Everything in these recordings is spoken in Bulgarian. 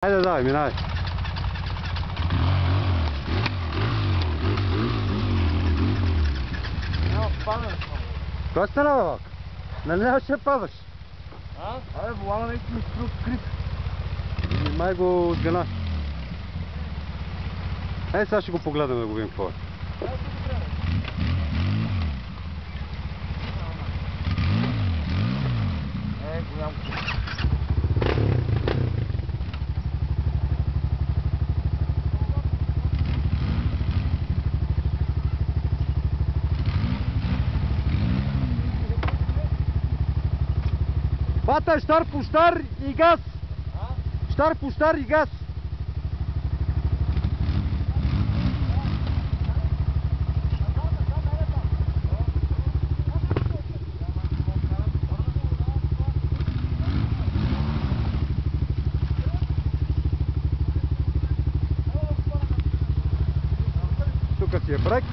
Хайде, давай, минавай. Няма падане. Кой стана, бе, Валка? Нали нямаше да падаш? Абе, волана наистина ми струва крит. Май го сгъна. Ей, сега ще го погледаме да го видим какво е. Голям. Бата, щар по щар и газ! Щар по щар и газ! Тук си е брек.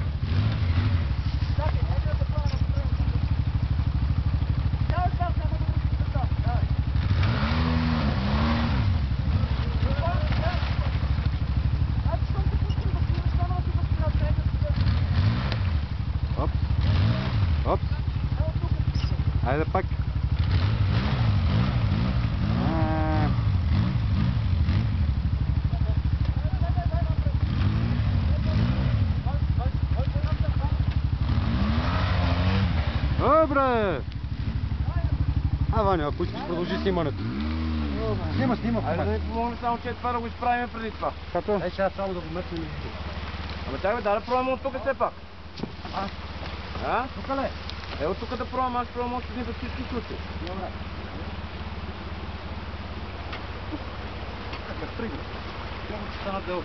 Опс. Опс. Айде пак. Добре! Ваня, ако искаш продължи снимането. Снима. Айде да ми помогне само, че това да го изправим преди това. Като? Сега само да го метнем. Абе чакай, да пробваме от тук все пак. Тук ли? От тук да пробвам, аз пробвам още един за всички случаи. Добре. Как тръгна? Няма че стана дело.